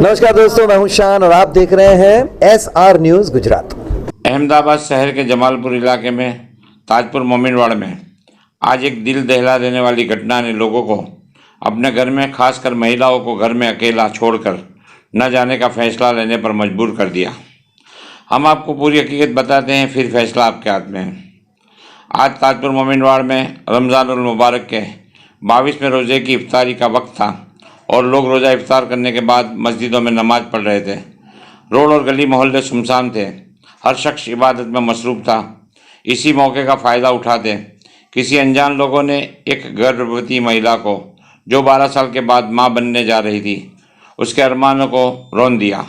नमस्कार दोस्तों, मैं हूं शान और आप देख रहे हैं SR न्यूज़ गुजरात। अहमदाबाद शहर के जमालपुर इलाके में ताजपुर मोमिनवाड़ में आज एक दिल दहला देने वाली घटना ने लोगों को अपने घर में, खासकर महिलाओं को घर में अकेला छोड़कर न जाने का फैसला लेने पर मजबूर कर दिया। हम आपको पूरी हकीकत बताते हैं, फिर फैसला आपके हाथ में है। आज ताजपुर मोमिनवाड़ में रमज़ानुल मुबारक के 22वें रोज़े की इफ्तारी का वक्त था और लोग रोज़ा इफ्तार करने के बाद मस्जिदों में नमाज़ पढ़ रहे थे। रोड और गली मोहल्ले सुनसान थे, हर शख्स इबादत में मसरूफ़ था। इसी मौके का फ़ायदा उठाते किसी अनजान लोगों ने एक गर्भवती महिला को, जो 12 साल के बाद मां बनने जा रही थी, उसके अरमानों को रौंद दिया।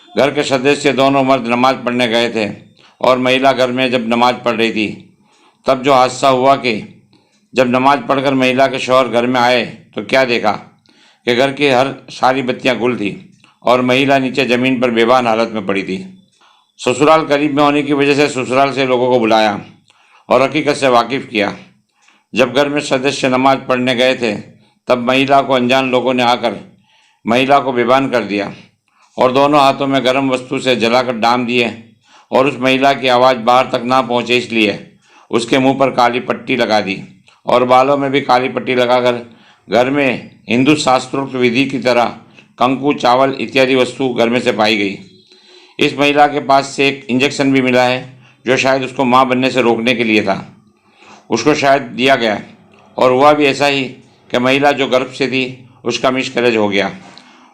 घर के सदस्य दोनों मर्द नमाज़ पढ़ने गए थे और महिला घर में जब नमाज़ पढ़ रही थी, तब जो हादसा हुआ कि जब नमाज़ पढ़कर महिला के शौहर घर में आए तो क्या देखा कि घर की हर सारी बत्तियां गुल थी और महिला नीचे ज़मीन पर बेभान हालत में पड़ी थी। ससुराल करीब में होने की वजह से ससुराल से लोगों को बुलाया और हकीकत से वाकिफ़ किया। जब घर में सदस्य नमाज़ पढ़ने गए थे, तब महिला को अनजान लोगों ने आकर महिला को बेभान कर दिया और दोनों हाथों में गर्म वस्तु से जलाकर डाम दिए और उस महिला की आवाज़ बाहर तक ना पहुँचे इसलिए उसके मुंह पर काली पट्टी लगा दी और बालों में भी काली पट्टी लगाकर घर में हिंदू शास्त्रोक्त विधि की तरह कंकु, चावल इत्यादि वस्तु घर में से पाई गई। इस महिला के पास से एक इंजेक्शन भी मिला है, जो शायद उसको मां बनने से रोकने के लिए था। उसको शायद दिया गया और हुआ भी ऐसा ही कि महिला जो गर्भ से थी उसका मिसकैरेज हो गया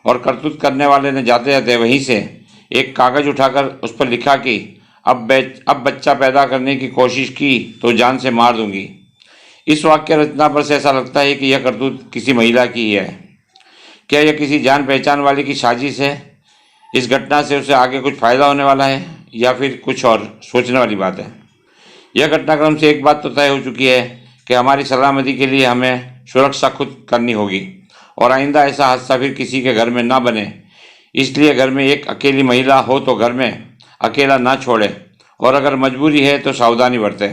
और करतूत करने वाले ने जाते जाते वहीं से एक कागज़ उठाकर उस पर लिखा कि अब बच्चा पैदा करने की कोशिश की तो जान से मार दूंगी। इस वाक्य रचना पर से ऐसा लगता है कि यह करतूत किसी महिला की ही है। क्या यह किसी जान पहचान वाले की साजिश है? इस घटना से उसे आगे कुछ फ़ायदा होने वाला है या फिर कुछ और सोचने वाली बात है? यह घटनाक्रम से एक बात तो तय हो चुकी है कि हमारी सलामती के लिए हमें सुरक्षा खुद करनी होगी और आइंदा ऐसा हादसा फिर किसी के घर में ना बने। इसलिए घर में एक अकेली महिला हो तो घर में अकेला ना छोड़े और अगर मजबूरी है तो सावधानी बरतें।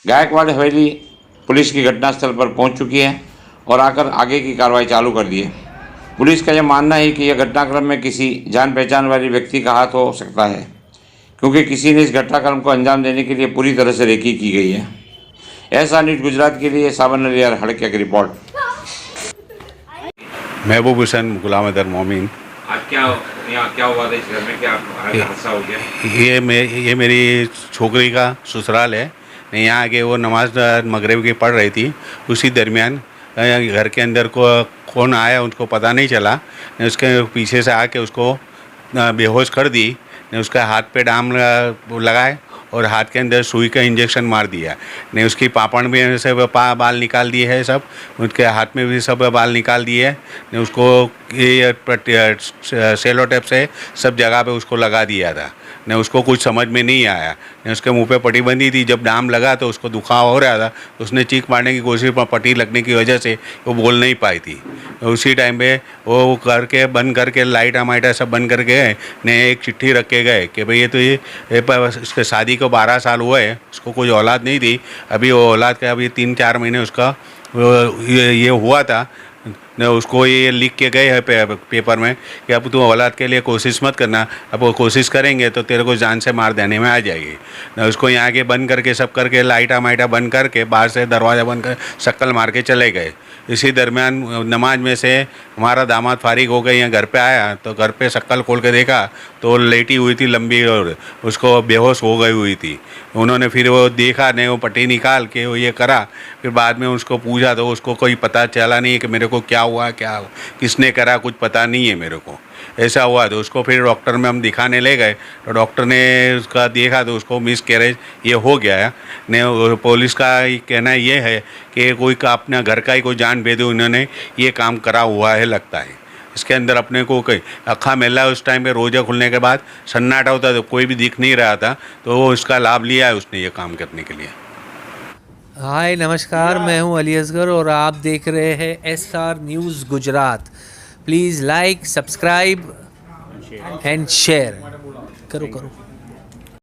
गायकवाड़ हवेली पुलिस की घटनास्थल पर पहुंच चुकी है और आकर आगे की कार्रवाई चालू कर दी है। पुलिस का यह मानना है कि यह घटनाक्रम में किसी जान पहचान वाले व्यक्ति का हाथ हो सकता है, क्योंकि किसी ने इस घटनाक्रम को अंजाम देने के लिए पूरी तरह से रेकी की गई है। ऐसा न्यूज़ गुजरात के लिए सावन अली हड़किया की रिपोर्ट। महबूब हुसैन गुलाम अदर मोमिन। आज क्या हुआ था इस घर में, क्या हादसा हो गया? ये मेरी छोकरी का ससुराल है। यहाँ आके वो नमाज मगरिब की पढ़ रही थी, उसी दरमियान घर के अंदर को कौन आया उनको पता नहीं चला। उसके पीछे से आके उसको बेहोश कर दी, उसका हाथ पे डाम लगाए और हाथ के अंदर सुई का इंजेक्शन मार दिया ने। उसकी पापड़ में से बाल निकाल दिए हैं, सब उसके हाथ में भी सब बाल निकाल दिए हैं ने। उसको ये सेलो टेप से सब जगह पे उसको लगा दिया था ने। उसको कुछ समझ में नहीं आया ने। उसके मुंह पे पट्टी बंधी थी, जब डाम लगा तो उसको दुखाव हो रहा था, उसने चीख मारने की कोशिश, पर पट्टी लगने की वजह से वो बोल नहीं पाई थी। उसी टाइम पे वो करके बंद करके लाइट माइटा सब बंद करके ने एक चिट्ठी रख के गए कि भाई ये इसके शादी को 12 साल हुए हैं, उसको कोई औलाद नहीं थी। अभी वो औलाद का अभी 3-4 महीने उसका ये हुआ था ने। उसको ये लिख के गए हैं पेपर में कि अब तू औलाद के लिए कोशिश मत करना, अब वो कोशिश करेंगे तो तेरे को जान से मार देने में आ जाएगी ने। उसको यहाँ के बंद करके सब करके लाइटा माइटा बंद करके बाहर से दरवाज़ा बंद कर शक्ल मार के चले गए। इसी दरमियान नमाज में से हमारा दामाद फारिग हो गए, यहाँ घर पे आया तो घर पे शक्ल खोल के देखा तो लेटी हुई थी लंबी और उसको बेहोश हो गई हुई थी। उन्होंने फिर वो देखा ने, वो पट्टी निकाल के वो ये करा। फिर बाद में उसको पूछा तो उसको कोई पता चला नहीं है कि मेरे को क्या हुआ, क्या किसने करा, कुछ पता नहीं है मेरे को। ऐसा हुआ तो उसको फिर डॉक्टर में हम दिखाने ले गए तो डॉक्टर ने उसका देखा तो उसको मिसकैरेज ये हो गया है ने। पुलिस का कहना ये है कि कोई का अपना घर का ही कोई जान भेदे उन्होंने ये काम करा हुआ है लगता है। इसके अंदर अपने को कहीं अखा मेला उस टाइम पे रोज़ा खुलने के बाद सन्नाटा होता तो कोई भी दिख नहीं रहा था, तो वो इसका लाभ लिया है उसने ये काम करने के लिए। हाय नमस्कार, मैं हूं अली असगर और आप देख रहे हैं SR news Gujarat. Please like, subscribe and share करो।